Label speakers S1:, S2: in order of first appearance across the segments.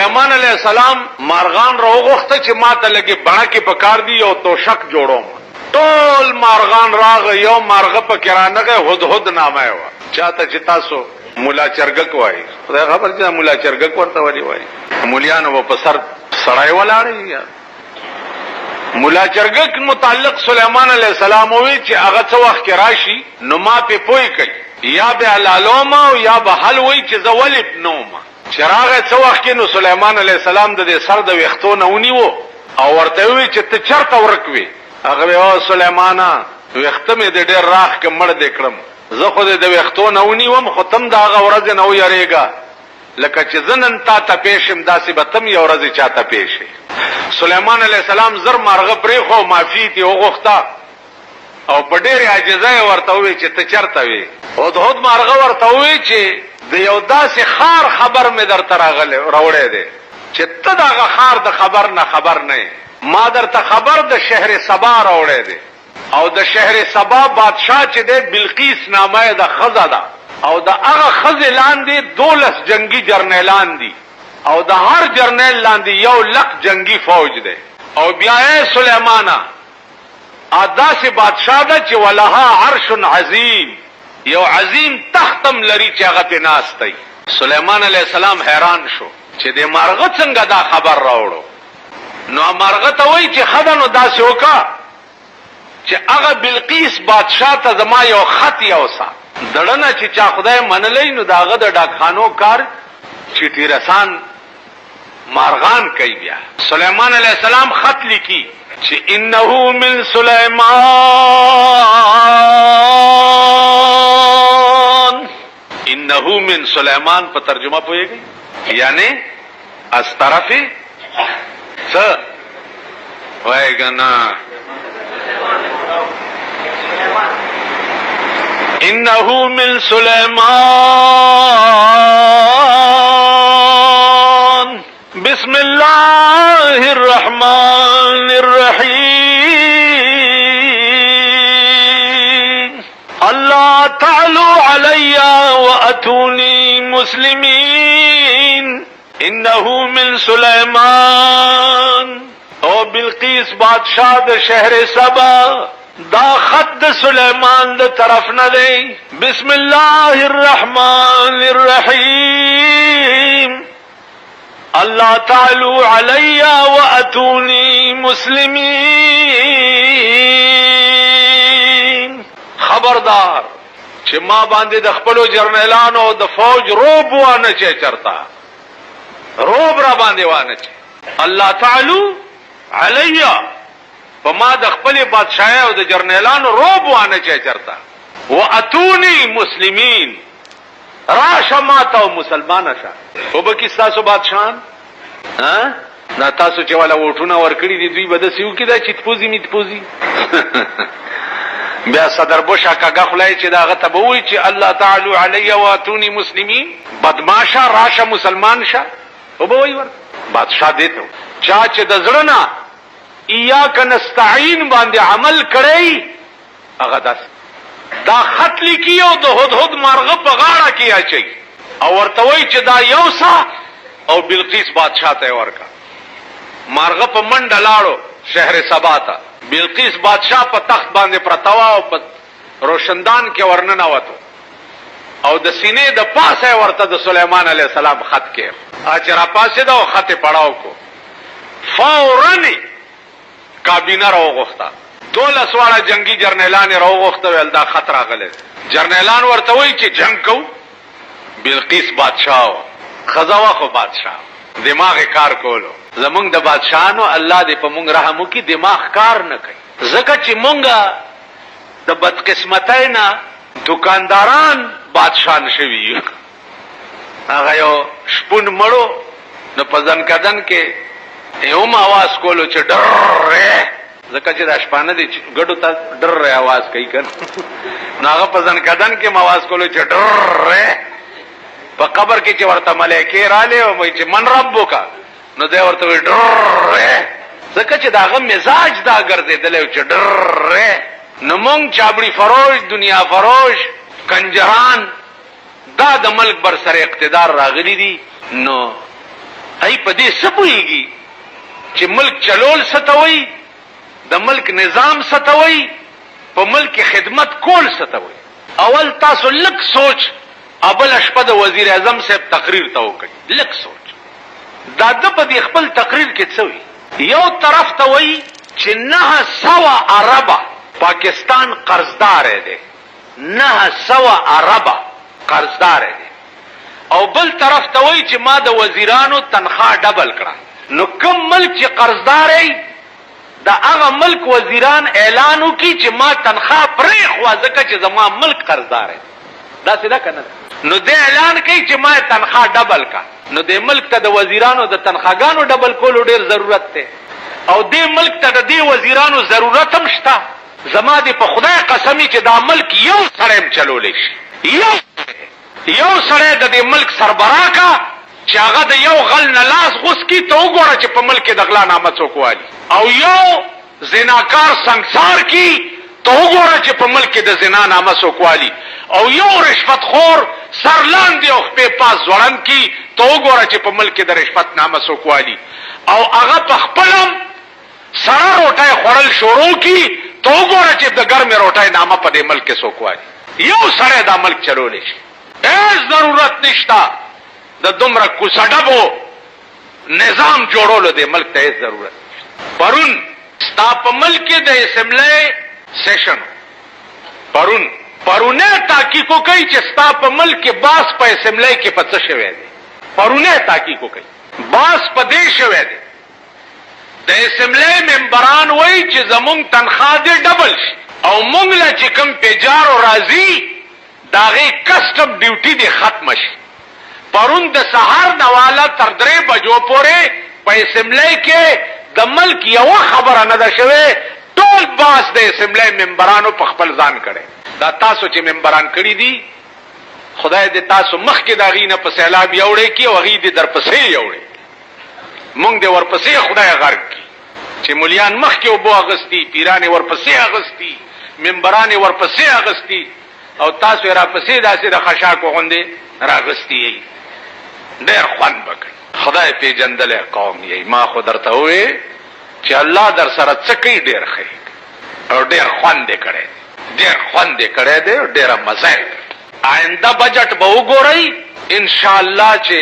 S1: سلیمان علیہ السلام مارغان راوغوخته چې ماته لګي بڼکه پکار دی او توشک جوړوم. ټول مارغان راغ یو مارغه په کرانګه هدهد نامه و چاته چې تاسو مولا چرګک وای خدای خبر چې مولا چرګک ورته ولی وای مولیانو په سر سړای ولاړی. مولا چرګک متعلق سلیمان علیہ السلام وی چې هغه څو وخت راشي نو ما په پوي کوي یا به علالوم او یا به حل وی چې زولب نوم چراغ څو وخت نو سلیمان علیہ السلام د سر د وختو نه ونیو او ورته وی چې ته چرته ورکوي. هغه او سلیمانا وخته مې د ډېر راخ کې مړ دکړم زه خو د وختو نه ونیوم خو تم دا هغه ورځ نه ویریږي لکه چې زنن تا ته پېښم داسې به تم یو ورځ چاته پېښې. سلیمان علیہ السلام زر مارغه پرې خو معافي تی وغوښته او په ډېر عاجزۍ ورته وی چې ته چرته وي. هدهد مارغه ورته وی چې د یو داسې خار خبر مې درته راوړی دی چې ته دغه خار د خبر نه خبر نه ما درته خبر د شهر سبا راوړی دی او د شهر سبا بادشاہ چې دی بلقیس نامه د ښځه ده او د هغه ښځې لاندې 12 جنگي جرنیلان دي او د هر جرنیل لاندې 1,00,000 جنگي فوج دی او بیا یې سلیمانا داسې بادشاہ ده چې ولها عرش عظیم یو عظیم تختم لري چې هغه په ناست دی. سلیمان علیہ السلام حیران شو چې د مارغه څنګه دا خبر راوړو. نو مارغه ته وایي چې خدانو داسې وکا چې هغه بلقیس بادشاہ ته زما یو خط یوسا دړنه چې چا خدای منلې نو داغه د ډاکخانو کار چټی رسان مارغان کوي. بیا سلیمان علیہ السلام خط لیکي چې انه من سلیمان انه من سلیمان په ترجمه پوهیږي یعنی از طرف څه وای ګنا انه من سلیمان بسم الله الرحمن الرحیم الله تعالوا علی واتونی مسلمین انه من سلیمان. او بلقیس بادشاہ د شہر سبا دا خط د سلیمان د طرف نه دی. بسم الله الرحمن الرحیم اللہ تعالوا علی واتونی مسلمین. خبردار چې ما باندې د خپلو جرنیلانو د فوج روب وانه چې چرتا روب را باندې وانه چې الله تعالی علی په ما د خپل بادشاہ او د جرنیلانو روب وانه چې چرتا واتونی مسلمین راشه ماته او مسلمان شه. او به کې تاسو بادشاہان ها نا تاسو چې والا وټونه ورکړي دي دوی بده سیو کې دا چتپوزي میتپوزي بیا صدر بوشا کاغه خلای چې داغه تبوي چې الله تعالی علی واتونی مسلمین بدمعشا راشه مسلمان شه. او به وی ور بادشاہ دیته چا چې د زړه ایاک نستعين باندې عمل کړی هغه داس دا خط لیکيو د هدهد مارغه په غاړه کې اچي او ورته وای چې دا یوسا او بلقیس بادشاہ ته ورکا. مارغه په منډه لاړو شهر سبا ته. بلقیس بادشاہ په تخت باندې پرتاوا او په روشندان کې ورننه وته او د سینې د پاسه ورته د سلیمان علیہ السلام خط کې اجرا پاسه دا خط پڑھاو کو فورا کابینه راوغخته 12 واړه جنگي جرنیلان راوغخته ول دا خطر راغله. جرنیلان ورته وای چې جنگ کو. بلقیس بادشاہ خزاوه خو بادشاہ دماغ کار کولو زمونږ د بادشاہانو الله دې په مونږ رحم وکي دماغ کار نه کوي ځکه چې مونږه د بدقسمتۍ نه دکانداران بادشاہان شوي. هغه یو شپون مړو نو په ځن کدن کې یو आवाज کولو چې ډر ځکه چې د شپانه دي ګډو ته ډر आवाज کوي کنه ناغه په ځن کدن کې आवाज کولو چې ډر په قبر کې چې ورته ملائکه رااله او وای چې من ربک نو دا ورته ډر ځکه چې داغه مزاج دا ګرځیدل چې ډر نو مونږ چابړي فروش دنیا فروش کنجران دا د ملک بر سر اقتدار راغلي دي نو ای په دې څه پوهیږي چې ملک چلول څه ته وایي، د ملک نظام څه ته وایي، په ملک خدمت کول څه ته وایي. اول تاسو لږ سوچ، ابل شپه د وزیر اعظم صاحب تقریر ته وکړي، لږ سوچ. دا د په دې خپل تقریر کې څه وایي؟ یو طرف ته وایي چې 900 اربه پاکستان قرضدار دی، 900 اربه قرضدار دی، او بل طرف ته وایي چې ما د وزیرانو تنخواه ډبل کړه. نو کوم ملک چې قرضدار دی دا هغه ملک وزیران اعلان وکړي چې ما تنخواه پرېښوه ځکه چې زما ملک قرضدار دی. داسې ده که نه؟ نو دې اعلان کوي چې ما تنخواه ډبل کا. نو دې ملک ته د وزیرانو د تنخواګانو ډبل کولو ډېر ضرورت دی، او دې ملک ته د دې وزیرانو ضرورت هم شته. زما دې په خدای قسمی چې دا ملک یو سړی هم چلولی شي، یو سړی د دې ملک سربراه کا چې هغه د یو غل نه لاس غوڅ کي. ته وګوره چې په ملک کې د غلا نامه څوک والي، او یو زناکار سنګسار کی. ته وګوره چې په ملک کې د زنا نامه څوک والي، او یو رشوت خور سر لاندې او خپې پاس ځوړند کی. ته وګوره چې په ملک کې د رشوت نامه څوک والي، او هغه په خپلم سړه روټۍ خوړل شروع کی. ته وګوره چې د ګرمې روټۍ نامه په دې ملک کې څوک والي. یو سړی دا ملک چلولی شي. هیڅ ضرورت نشته د دومره کوڅډبو نظام جوړولو. دې ملک ته هیڅ ضرورت نشته. پرون ستا په ملک کې د اسمبلی سیشن، پرونه تحقیق کوي چې ستا په ملک کې باس په اسمبلی کې په څه شوی دی. پرونه تحقیق کوي باس په دې شوی دی. د اسمبلی ممبران وایي چې زمونږ تنخواه دې ډبل شي، او مونږ له چې کوم پیجارو راځي د هغې کسټم ډیوټي دې ختمه شي. پرون د سهار نه واله تر 3 بجو پورې په اسمبلی کې د ملک یوه خبره نه ده شوې. ټول باس د اسمبلی ممبرانو په خپل ځان کړی. دا تاسو چې ممبران کړي دي، خدای دې تاسو مخکې د هغې نه په سیلاب یوړی کړي او هغې دې درپسې یوړی. مونږ دې ورپسې خدای غرق کړي چې مولیان مخکې اوبو اغستی، پیران یې ورپسې اغستی، ممبران یې ورپسې اغستی، او تاسو یې راپسې داسې د خشاکو غوندې راغستی یې. ډېر خوند به کوي. خدای پیژندلی قوم یې. ما خو درته ووې چې الله در سره څه کوي ډېر ښه او ډېر خوند یې کړی دی، ډېر خوند یې کړی دی، ډېره مزه یې کړې. آینده بجټ به وګورئ انشاءالله چې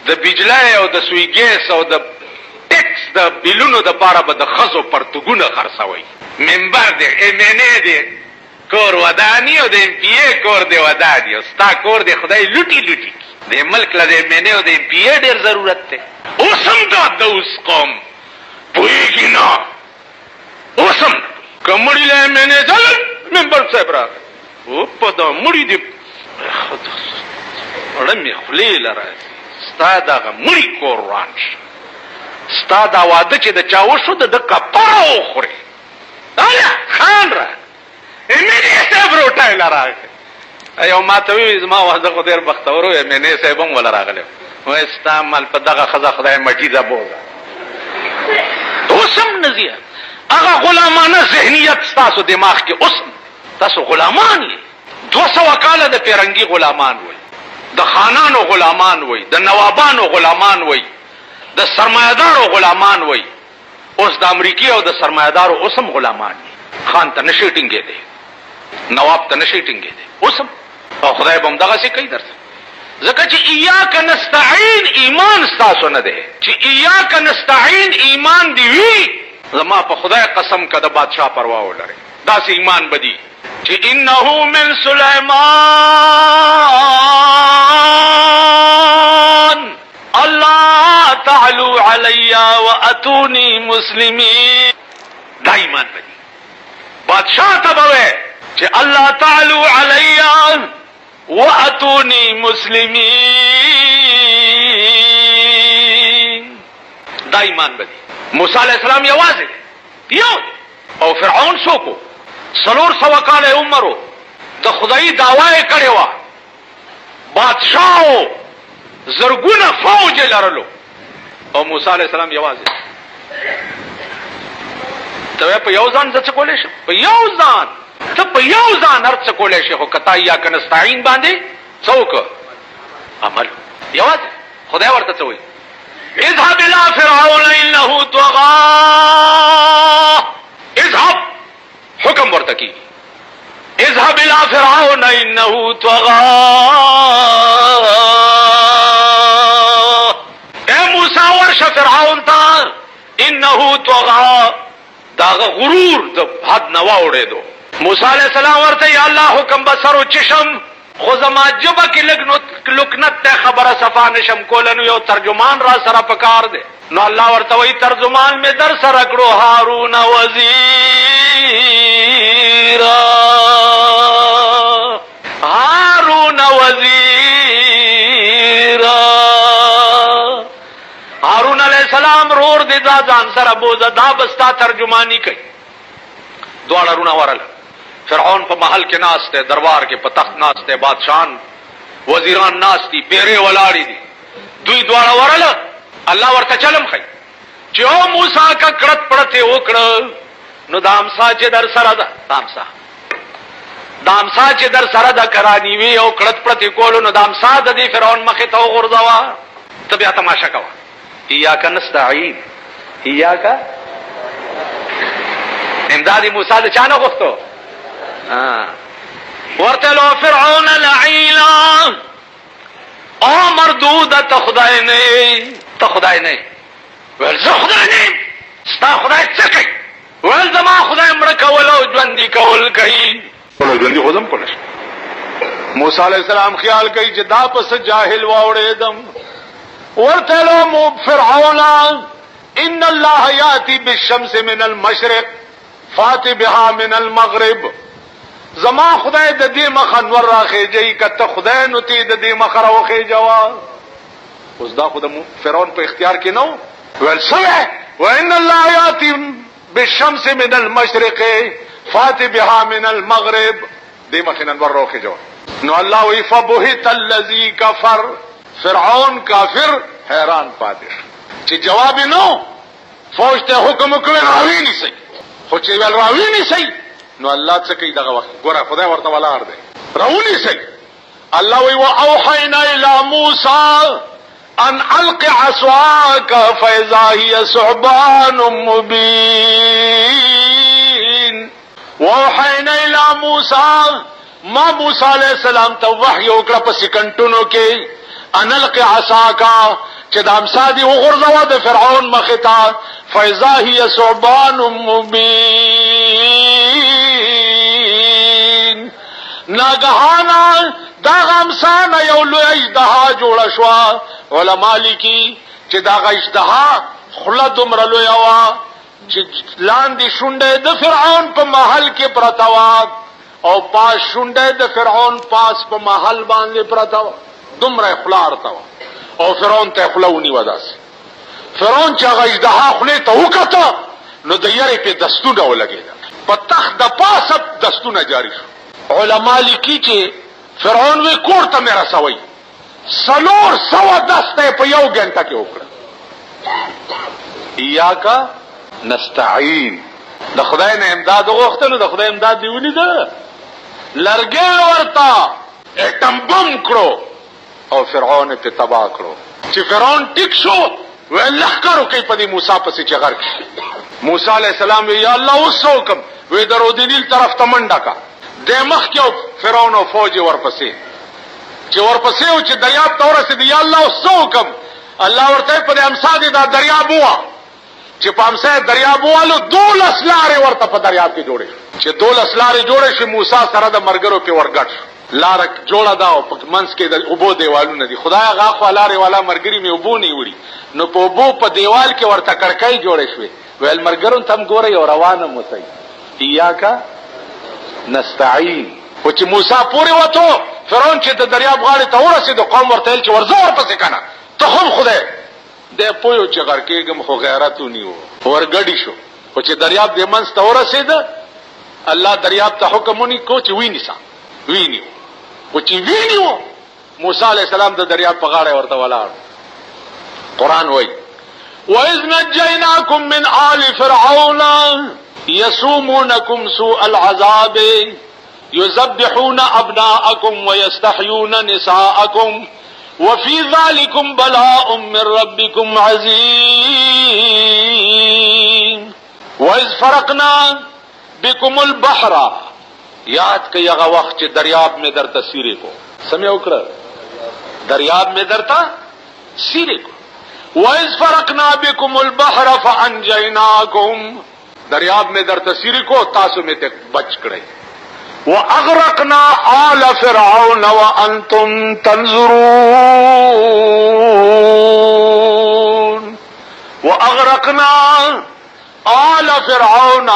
S1: د بجلی او د سوی ګیس او د ټیکس د بیلونو دپاره به د ښځو پرتګونه خرڅوئ. ممبر دی، MNA دی کور وداني، او د MPA کور دی وداني، او ستا کور دی خدای لوټي لوټي. د ملک له د MNA او د MPA ډېر ضرورت دی. اوس هم دا د اوس قوم پوهېږي نه، اوس هم که مړي له MNA ځل ممبر صاحب راغی په دا مړي دې اړه مې خولې له راځي. ستا دغه مړي کور روان شه، ستا دا واده چې د چا وشو د ده کپره وخورې. خان را MNA صاحب روټۍ له راغی. یو ما ته ووایي زما واده خو ډېر بختور و، MNA صاحب هم وله راغلی. وایي ستا مال په دغه ښځه خدای مټیزه بوزه. اوس هم نه ځي هغه غلامانه ذهنیت ستاسو دماغ کې. اوس تاسو غلامان یې. 200 کاله د پیرنګي غلامان وئ، د خانانو غلامان وئ، د نوابانو غلامان وئ، د سرمایهدارو غلامان وئ. اوس د امریکې او د سرمایهدارو اوس هم غلامان یې. خان ته نشي ټینګېدی، نواب ته نشي ټینګېدی. اوس هم او خدای به هم دغسې کوي درته. ځکه چې ایاک نستعین ایمان ستاسو نه دی. چې ایاک نستعین ایمان دی وي، زما په خدای قسم که د بادشاه پروا ولرئ داسې ایمان به دي چې انه من سلیمان الله تعلو علی واتونی مسلمین. دا ایمان به دي. بادشاه ته به وایي چې الله تعلو علی واتونی مسلمین. دا ایمان به دي. موسی علیہ السلام یوازې یو، او فرعون څوک؟ 400 کاله عمر د خدای دعوا یې کړې وه. بادشاه زرګونه فوج یې لرلو، او موسی علیہ السلام یوازې. ته په یو ځان څه کولی شي؟ په یو ځان ته په یو ځان هر څه کولی شي، خو که تا ایاک نستعین باندې څه وکړه؟ عمل یوازې. خدای ورته څه وایي؟ اذهب الى فرعون انه طغى. اذهب حکم ورته کی، اذهب الى فرعون انه طغى. اے موسی ورشه فرعون ته، انه طغى، داغه غرور د حد نه واوړېدو. موسی علیہ السلام ورته یا الله حکم بسر او چشم، خو زما جبه کې لکنت ته خبره صفا نشم کول، نو یو ترجمان را سره پکار دی. نو الله ورته وی ترجمان می در سره کړو هارون وزیرا، هارون وزیرا. هارون علیہ السلام رور دی دا ځان سره بوزه، دا بستا ترجمانی کوي. دواړه رونه ورل. فرعون په محل کې ناس ته، دربار کې په تخت ناس ته، بادشاہان وزیران ناس دي، پیره ولاړې دي. دوی دواړه ورل. الله ورته چلم خي چې او موسی کا کړت پړته وکړه، نو دامسا چې در سره ده، دامسا چې در سره ده کرانی وی او کړت پړته کولو، نو دامسا د دې فرعون مخه ته وغورځوا. ته بیا تماشا کوه. ایاک نستعين، ایاک امداد موسی د چانه غوښتو. ورته لو فرعون لعینا، او مردود ته خدای نه، ته خدای نه. ول زه خدای نه، ستا خدای څه کوي؟ ول زما خدای مړه کول او ژوندي کول کوي. ژوندي خو زم کولای. موسی علیہ السلام خیال کوي چې دا پس جاهل واوړېدم. ورته لو فرعون ان الله یاتی بالشمس من المشرق فاتی بها من المغرب. زما خدای د دې مخ انور راخېږي، کته خدای نو تی د دې مخ راوخېجوا. اوس دا خو د فرعون په اختیار کې نو. ول سوه وان الله یاتی بالشمس من المشرق فاتی بها من المغرب، دې مخ انور راوخېجوا. نو الله وی فبهت الذی کفر، فرعون کافر حیران پاتې چې جواب نو. فوج ته حکم وکړ راوی نسی، خو چې ول راوی نسی نو الله څه کوي دغه وخت. ګوره خدای ورته ولاړ دی، راونی سي. الله وی واوحینا الی موسی ان الق عصاک فاذا هي ثعبان مبین. واوحینا الی موسی، ما موسی علیہ السلام ته وحی وکړه په سکندونو کې، ان الق عصاک چې د امسا دی وغورځوا د فرعون مخه ته، فاذا هي ثعبان مبین. ناګهانا دا غمسانه یو لوی اژدها جوړه شوه. علما لیکي چې دا اژدها خوله دومره لویه وه چې لاندې شونډه د فرعون په محل کې پرته وه، او پاس شونډه د فرعون پاس په محل باندې پرته وه. دومره خوله ارته وه، او فرعون ته خوله ونیوه داسې. فرعون چې هغه اژدها خولې ته وکته، نو د یرې پې دستونه ولګېده، په تخت د پاسه دستونه جاری شو. علما لیکي چې فرعون وی کور ته مې رسوئ، 400 دسته په یو ګنټه کې وکړه. ایاک نستعین، د خدای نه امداد وغوښتلو، د خدای امداد دی ولیده. لرګی ورته اټم بم کړو او فرعون ته تباه کړو. چې فرعون ټیک شو، وی لښکرو کوي په دې موسی پسې چې غرق شي. موسی علیہ السلام وی یا الله اوس حکم، وی د رودیل طرف ته منډه کا. د مخ کې فرعون او فوج ورپسې، چې ورپسې او چې دریاب ته ورسېد، یا الله اوس حکم. الله ورته په دې امسا دي دا دریاب ووا، چې په امسا دریاب والو 12 لارې ورته په دریاب کې جوړې. چې 12 لارې جوړې شي، موسی سره د مرګرو په ورګټ لار جوړه دا، او په منځ کې د اوبو دیوالونه دي. خدای هغه خو لارې والا مرګري مې اوبو نه وړي، نو په اوبو په دیوال کې ورته کړکۍ جوړې شوې. ویل مرګرون تم ګورئ او روانه موسی. ایاک نستعین. خو چې موسی پورې وته، فرعون چې د دریاب غاړې ته ورسېد، قوم ورته ویل چې ورځه ورپسې کنه، ته هم خدای دی پویو چې غرقېږم، خو غیرت ونیو، ورګډي شو. خو چې دریاب دې منځ ته ورسېد، الله دریاب ته حکم ونیکو چې وینیسه، وینیو. خو چې وینیو، موسی علیہ السلام د دریاب په غاړه ورته ولاړ. قرآن وایي وَإِذْ نَجَّيْنَاكُمْ مِنْ آلِ فِرْعَوْنَ يَسُومُونَكُمْ سُوءَ الْعَذَابِ يُذَبِّحُونَ أَبْنَاءَكُمْ وَيَسْتَحْيُونَ نِسَاءَكُمْ وفي ذلكم بلاء من ربكم عظیم وإذ فرقنا بكم البحر یاد کئی اغا وقت چی دریاب میں در تسیرے کو سمجھ اکڑا دریاب میں درتا سیرے کو وَإِذْ فَرَقْنَا بِكُمُ الْبَحْرَ فَأَنْجَيْنَاكُمْ دریاب میں در تسیرے کو تاسو میں تک بچ کڑے وَأَغْرَقْنَا آلَ فِرْعَوْنَ وَأَنْتُمْ تَنْظُرُونَ وَأَغْرَقْنَا آلَ فِرْعَوْنَ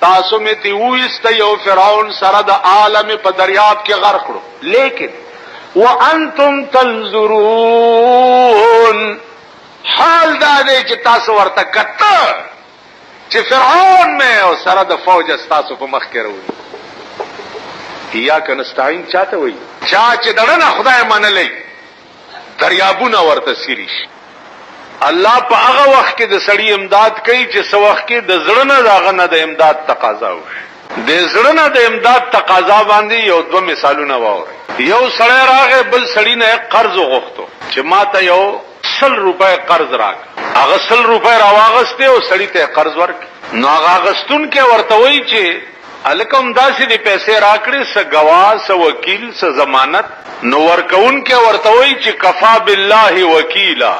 S1: تاسو میں تی ویستی او فرعون سرد عالم پا دریاب کے غرق کرو لیکن وَأَنْتُمْ تَنْظُرُونَ حال دا دے چی تاسو ورطا کتا چی فرعون میں او سرد فوج استاسو پا مخ کے روی یا کنستعین چاہتا ہوئی چاچ دڑنا خدای من لئی دریابونا ورطا سیریش اللہ پا اغا وقت کے دا سڑی امداد کئی چی سو وقت کے دا زڑنا دا غنا دا امداد تقاضا ہوش دا زڑنا دا امداد تقاضا باندی یو دو مثالونا واوری یو سڑی راغے بل سڑی نا ایک قرض غختو چی ما تا یو 100 روپے قرض راگ اغا 100 روپے راواغستے او سڑی تا قرض ورک نو اغا غستون کے ورطوئی چی الکم داسی دی پیسے راکڑی سا گواہ سا وکیل سا ضمانت نو ورکون کے ورطوئی چی کفا باللہ وکیلا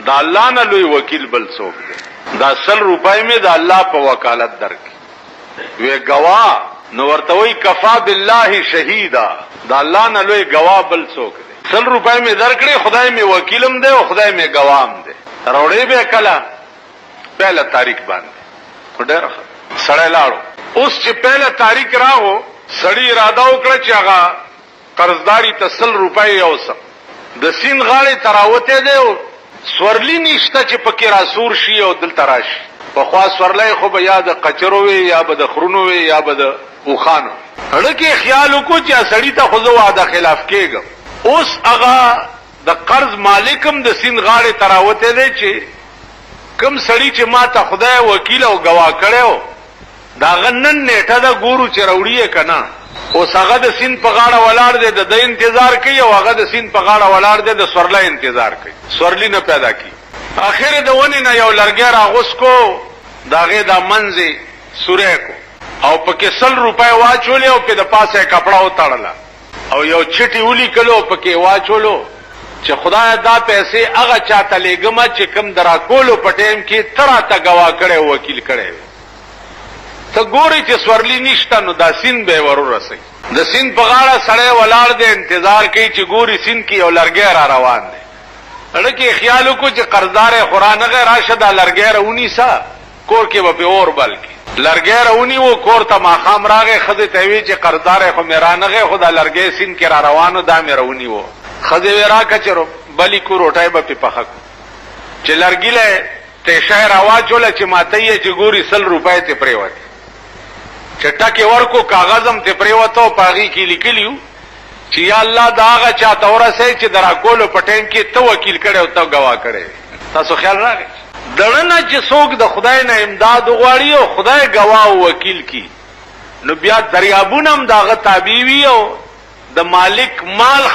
S1: دا اللہ نا لوی وکیل بل سوک دے دا 100 روپے میں دا اللہ پا وکالت درکی وی گواہ نو ورطوئی کفا باللہ شہیدا دا اللہ نا لوی گواہ بل سوک دے 100 روپے میں درکڑی خدای میں وکیلم دے و خدای میں گواہم دے روڑے بے کلا پہلا تاریخ باندے ڈیر سڑے لاڑو اس چی پہلا تاریخ راہو سڑی ارادہ اکڑا چی آگا قرضداری تا 100 روپے یوسم دا سین غاڑی تراوتے دے و سورلی نیشتا چی پکی راسور شی او دل تراشی پخوا سورلی خوب یا دا قچرووی یا با دا خرونووی یا با دا اوخانو اڑکی خیالو کو چی سڑی تا خوزو آدھا خلاف کے گا اس اغا دا قرض مالکم دا سین غاڑی تراوتے دے چی کم سڑی چی ما تا خدای وکیل او گواہ کرے ہو دا غنن نیٹا دا گورو چی روڑیے کنا اس اغا دا سین پا غاڑا والار دے دا انتظار کئی او اغا دا سین پا غاڑا والار دے دا سورلا انتظار کئی سورلی نا پیدا کی آخر دا ونی نا یو لرگیر آغوز کو دا غی دا منزی سورے کو او پا کے 100 روپے واچولے او پی دا پاسے کپڑا اتارلا او یو چھٹی اولی کلو پا کے واچولو چی خدا دا پیسے اغا چاہتا لے گما چی کم درا کولو پا ٹیم کی ترا تا گواہ کرے وکیل کرے تا گوری چی سورلی نشتا نو دا سین بے ورو رسی دا سین پا غاڑا سڑے ولار دے انتظار کی چی گوری سین کی او لرگے را روان دے لڑکی خیالو کو چی قرضدار قرآن غیر آشد لرگے رونی سا کور کے بپی اور بل کی لرگے رونی وہ کور تا ماخام راگے خد تیوی چی قرضدار خو میرانغے خدا لرگے سین کی را روانو دا میرونی وہ خد ویرا کچرو بلی کو روٹائی بپی پخکو چی لرگی لے تے شہر آواز چولا چی ماتایی چی گوری 100 روپے تے پریواتی چٹا کے ورکو کاغذم تے پریوتو پاغی کی لکلیو چی یا اللہ داغا چاہتا ہو رسے چی درا کولو پٹین کی تو وکیل کرے و تو گواہ کرے تاسو خیال راگے دڑنا چی سوک دا خدای نا امداد اغواری و خدای گواہ و وکیل کی نو بیا دریابونم داغا تابیوی و دا مالک مال